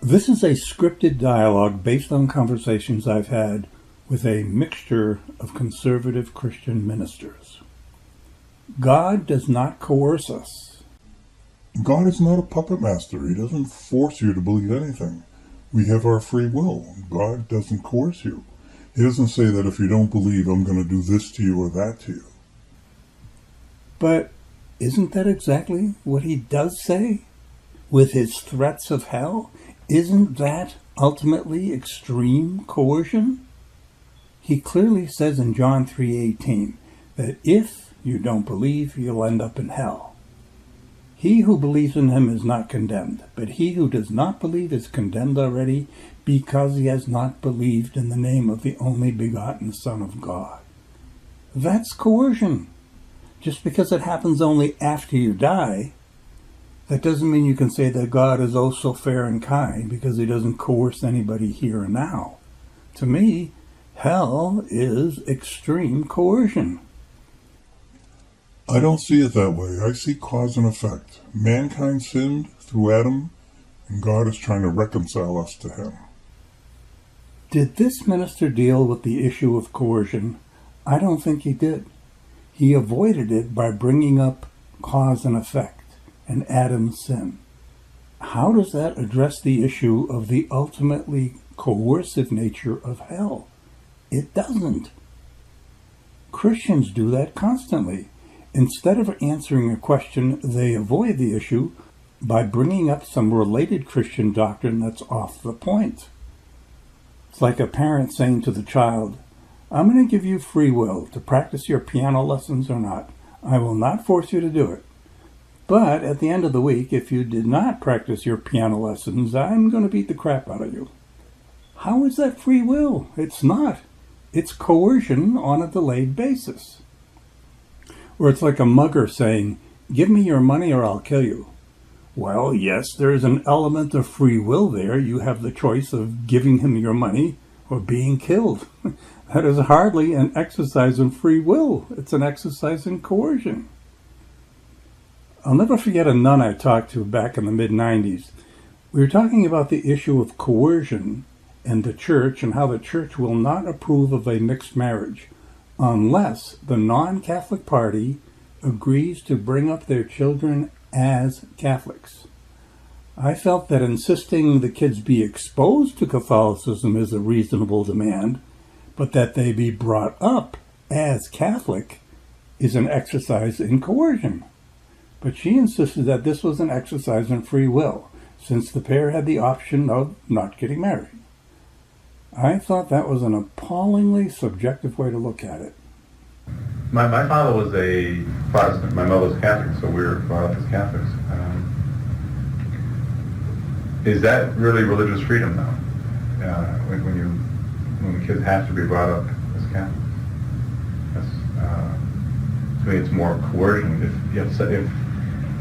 This is a scripted dialogue based on conversations I've had with a mixture of conservative Christian ministers. God does not coerce us. God is not a puppet master. He doesn't force you to believe anything. We have our free will. God doesn't coerce you. He doesn't say that if you don't believe, I'm going to do this to you or that to you. But isn't that exactly what he does say? With his threats of hell? Isn't that ultimately extreme coercion? He clearly says in John 3:18 that if you don't believe, you'll end up in hell. He who believes in him is not condemned, but he who does not believe is condemned already because he has not believed in the name of the only begotten Son of God. That's coercion. Just because it happens only after you die, that doesn't mean you can say that God is oh so fair and kind because he doesn't coerce anybody here and now. To me, hell is extreme coercion. I don't see it that way. I see cause and effect. Mankind sinned through Adam, and God is trying to reconcile us to him. Did this minister deal with the issue of coercion? I don't think he did. He avoided it by bringing up cause and effect and Adam's sin. How does that address the issue of the ultimately coercive nature of hell? It doesn't. Christians do that constantly. Instead of answering a question, they avoid the issue by bringing up some related Christian doctrine that's off the point. It's like a parent saying to the child, I'm going to give you free will to practice your piano lessons or not. I will not force you to do it. But at the end of the week, if you did not practice your piano lessons, I'm going to beat the crap out of you. How is that free will? It's not. It's coercion on a delayed basis. Or it's like a mugger saying, give me your money or I'll kill you. Well, yes, there's an element of free will there. You have the choice of giving him your money or being killed. That is hardly an exercise in free will. It's an exercise in coercion. I'll never forget a nun I talked to back in the mid-90s. We were talking about the issue of coercion and the church and how the church will not approve of a mixed marriage unless the non-Catholic party agrees to bring up their children as Catholics. I felt that insisting the kids be exposed to Catholicism is a reasonable demand, but that they be brought up as Catholic is an exercise in coercion. But she insisted that this was an exercise in free will, since the pair had the option of not getting married. I thought that was an appallingly subjective way to look at it. My father was a Protestant. My mother was Catholic, so we were brought up as Catholics. Is that really religious freedom now? When the kids have to be brought up as Catholics? To me, it's more coercion. If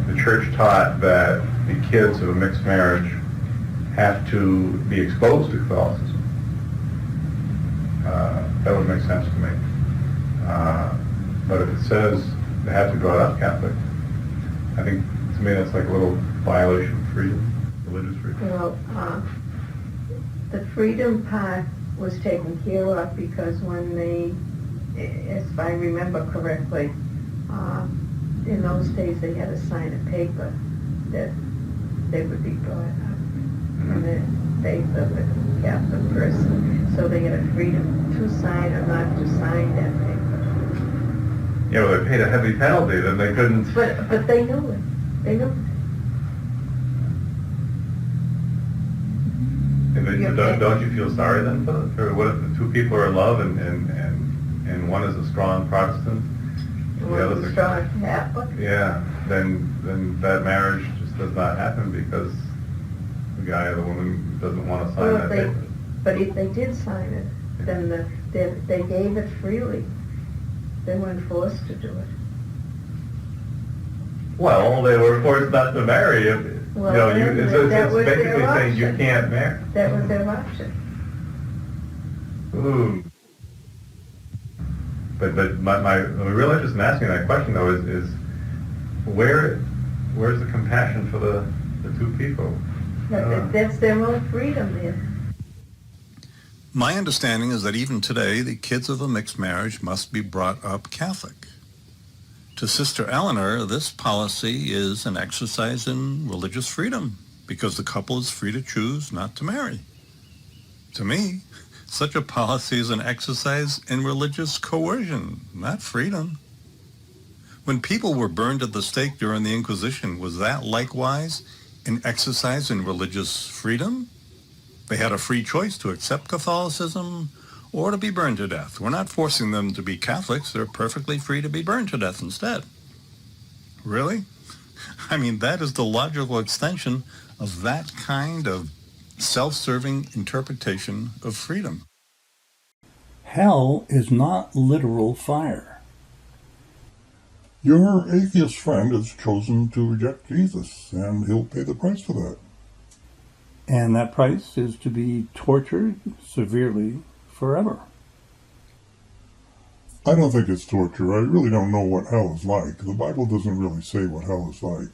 the church taught that the kids of a mixed marriage have to be exposed to Catholicism, that would make sense to me. But if it says they have to be brought up Catholic, I think to me that's like a little violation of freedom, religious freedom. Well, the freedom part was taken care of because when they, if I remember correctly, in those days they had to sign a paper that they would be brought up in the faith of a Catholic person. So they had a freedom to sign or not to sign that paper. Yeah, well, they paid a heavy penalty, then they couldn't. But they knew it. They knew it. Don't you feel sorry then for what if the two people are in love and one is a strong Protestant? One is a strong Catholic? Yeah, then that marriage just does not happen because the guy or the woman doesn't want to sign that paper. But if they did sign it, then they gave it freely. They weren't forced to do it. Well, they were forced not to marry. It's basically saying you can't marry. That was their option. Ooh. But my real interest in asking that question though is where's the compassion for the two people? That's their own freedom there. My understanding is that even today, the kids of a mixed marriage must be brought up Catholic. To Sister Eleanor, this policy is an exercise in religious freedom because the couple is free to choose not to marry. To me, such a policy is an exercise in religious coercion, not freedom. When people were burned at the stake during the Inquisition, was that likewise an exercise in religious freedom? They had a free choice to accept Catholicism or to be burned to death. We're not forcing them to be Catholics. They're perfectly free to be burned to death instead. Really? I mean, that is the logical extension of that kind of self-serving interpretation of freedom. Hell is not literal fire. Your atheist friend has chosen to reject Jesus, and he'll pay the price for that. And that price is to be tortured severely forever. I don't think it's torture. I really don't know what hell is like. The Bible doesn't really say what hell is like.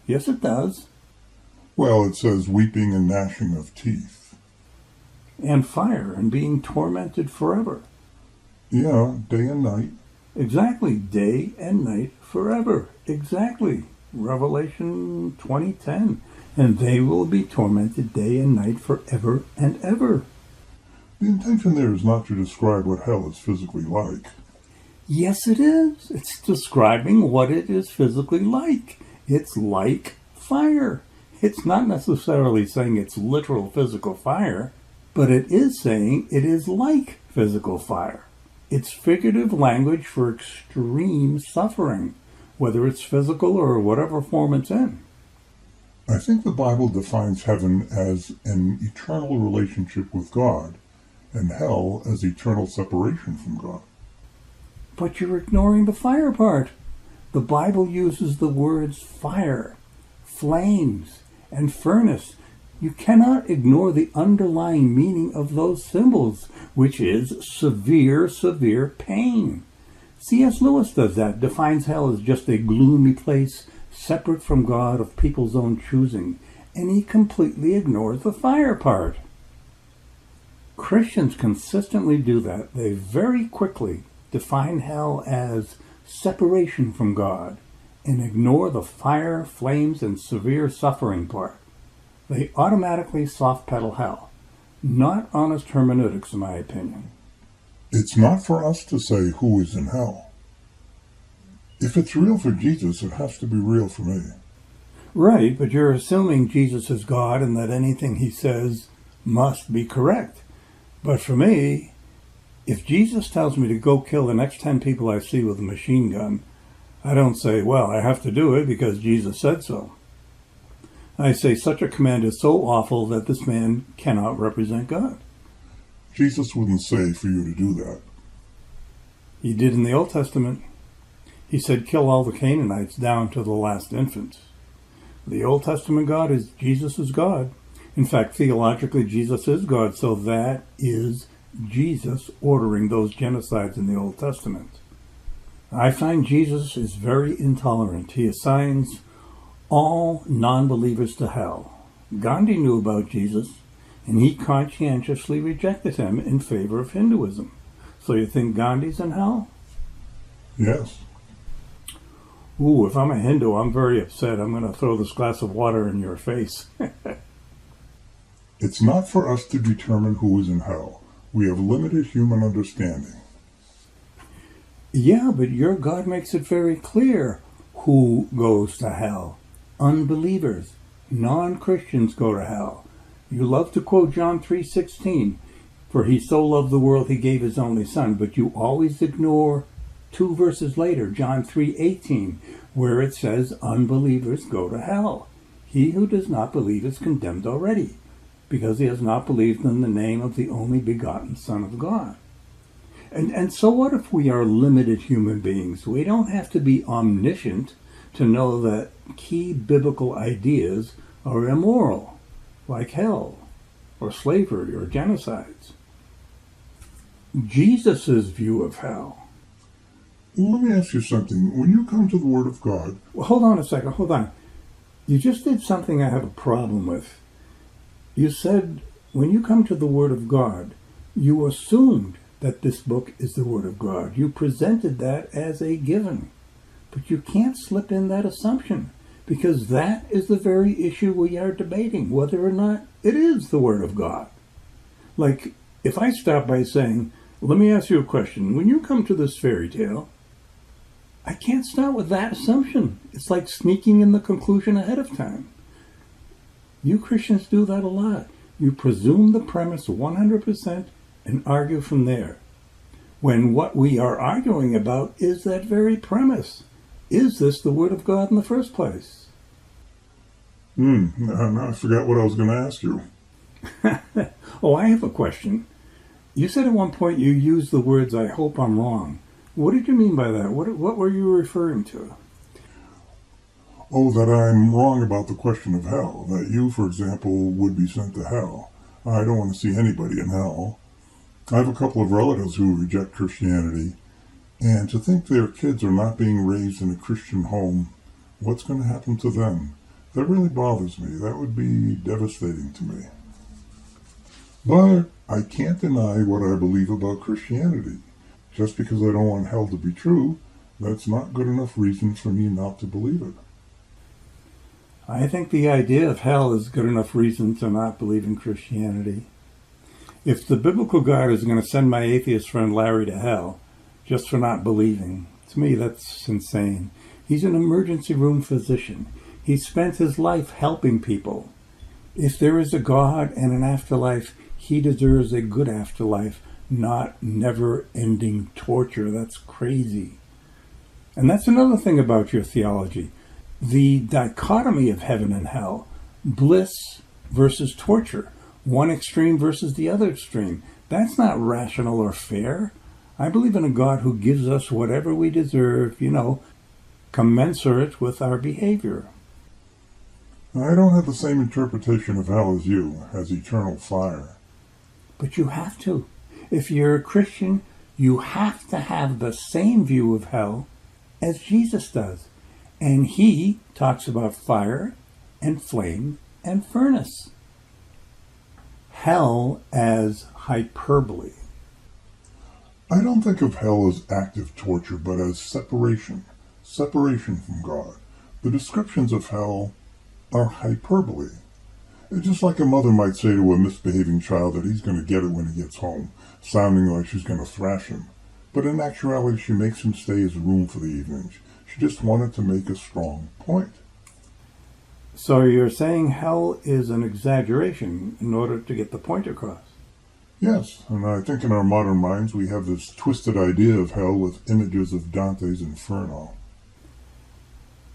Yes, it does. Well, it says weeping and gnashing of teeth. And fire and being tormented forever. Yeah, day and night. Exactly. Day and night forever. Exactly. Revelation 20:10. And they will be tormented day and night forever and ever. The intention there is not to describe what hell is physically like. Yes, it is. It's describing what it is physically like. It's like fire. It's not necessarily saying it's literal physical fire, but it is saying it is like physical fire. It's figurative language for extreme suffering, whether it's physical or whatever form it's in. I think the Bible defines heaven as an eternal relationship with God, and hell as eternal separation from God. But you're ignoring the fire part. The Bible uses the words fire, flames, and furnace. You cannot ignore the underlying meaning of those symbols, which is severe, severe pain. C.S. Lewis does that, defines hell as just a gloomy place separate from God of people's own choosing, and he completely ignores the fire part. Christians consistently do that. They very quickly define hell as separation from God and ignore the fire, flames, and severe suffering part. They automatically soft-pedal hell. Not honest hermeneutics, in my opinion. It's not for us to say who is in hell. If it's real for Jesus, it has to be real for me. Right, but you're assuming Jesus is God and that anything he says must be correct. But for me, if Jesus tells me to go kill the next 10 people I see with a machine gun, I don't say, well, I have to do it because Jesus said so. I say such a command is so awful that this man cannot represent God. Jesus wouldn't say for you to do that. He did in the Old Testament. He said, kill all the Canaanites down to the last infants. The Old Testament God is Jesus' God. In fact, theologically, Jesus is God, so that is Jesus ordering those genocides in the Old Testament. I find Jesus is very intolerant. He assigns all non-believers to hell. Gandhi knew about Jesus, and he conscientiously rejected him in favor of Hinduism. So you think Gandhi's in hell? Yes. Ooh, if I'm a Hindu, I'm very upset. I'm going to throw this glass of water in your face. It's not for us to determine who is in hell. We have limited human understanding. Yeah, but your God makes it very clear who goes to hell. Unbelievers, non-Christians go to hell. You love to quote John 3:16, for he so loved the world he gave his only son, but you always ignore 2 verses later, John 3:18, where it says unbelievers go to hell. He who does not believe is condemned already, because he has not believed in the name of the only begotten Son of God. And so what if we are limited human beings? We don't have to be omniscient to know that key biblical ideas are immoral, like hell, or slavery, or genocides. Jesus' view of hell. Let me ask you something. When you come to the Word of God... Well, hold on a second, hold on. You just did something I have a problem with. You said when you come to the Word of God, you assumed that this book is the Word of God. You presented that as a given. But you can't slip in that assumption, because that is the very issue we are debating, whether or not it is the Word of God. Like, if I stop by saying, let me ask you a question. When you come to this fairy tale, I can't start with that assumption. It's like sneaking in the conclusion ahead of time. You Christians do that a lot. You presume the premise 100% and argue from there, when what we are arguing about is that very premise. Is this the Word of God in the first place? Now I forgot what I was going to ask you. Oh, I have a question. You said at one point you used the words, I hope I'm wrong. What did you mean by that? What were you referring to? Oh, that I'm wrong about the question of hell. That you, for example, would be sent to hell. I don't want to see anybody in hell. I have a couple of relatives who reject Christianity, and to think their kids are not being raised in a Christian home, what's going to happen to them? That really bothers me. That would be devastating to me. But I can't deny what I believe about Christianity. Just because I don't want hell to be true, that's not good enough reason for me not to believe it. I think the idea of hell is good enough reason to not believe in Christianity. If the biblical God is going to send my atheist friend Larry to hell just for not believing, to me that's insane. He's an emergency room physician. He spent his life helping people. If there is a God and an afterlife, he deserves a good afterlife, not never-ending torture. That's crazy. And that's another thing about your theology. The dichotomy of heaven and hell, bliss versus torture, one extreme versus the other extreme. That's not rational or fair. I believe in a God who gives us whatever we deserve, commensurate with our behavior. I don't have the same interpretation of hell as you, as eternal fire. But you have to. If you're a Christian, you have to have the same view of hell as Jesus does. And he talks about fire and flame and furnace. Hell as hyperbole. I don't think of hell as active torture, but as separation from God. The descriptions of hell are hyperbole. It's just like a mother might say to a misbehaving child that he's going to get it when he gets home, sounding like she's going to thrash him. But in actuality, she makes him stay in his room for the evening. She just wanted to make a strong point. So you're saying hell is an exaggeration in order to get the point across? Yes, and I think in our modern minds we have this twisted idea of hell with images of Dante's Inferno.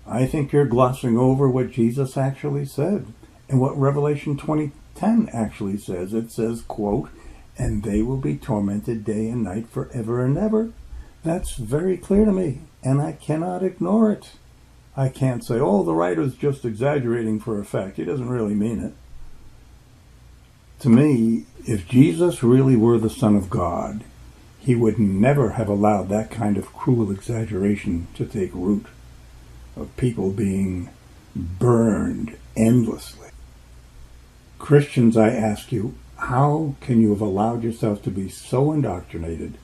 I think you're glossing over what Jesus actually said and what Revelation 20:10 actually says. It says, quote, and they will be tormented day and night forever and ever. That's very clear to me, and I cannot ignore it. I can't say, oh, the writer's just exaggerating for effect. He doesn't really mean it. To me, if Jesus really were the Son of God, he would never have allowed that kind of cruel exaggeration to take root, of people being burned endlessly. Christians, I ask you, how can you have allowed yourself to be so indoctrinated,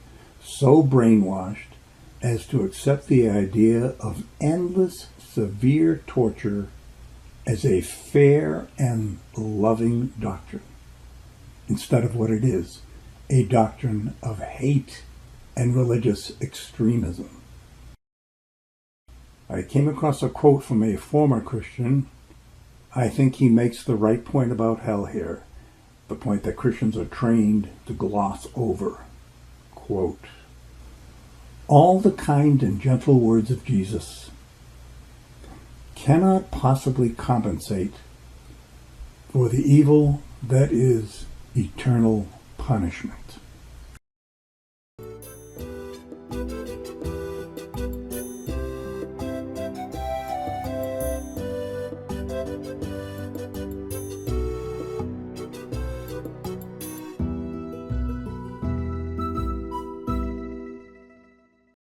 so brainwashed, as to accept the idea of endless, severe torture as a fair and loving doctrine, instead of what it is, a doctrine of hate and religious extremism? I came across a quote from a former Christian. I think he makes the right point about hell here, the point that Christians are trained to gloss over. Quote, all the kind and gentle words of Jesus cannot possibly compensate for the evil that is eternal punishment.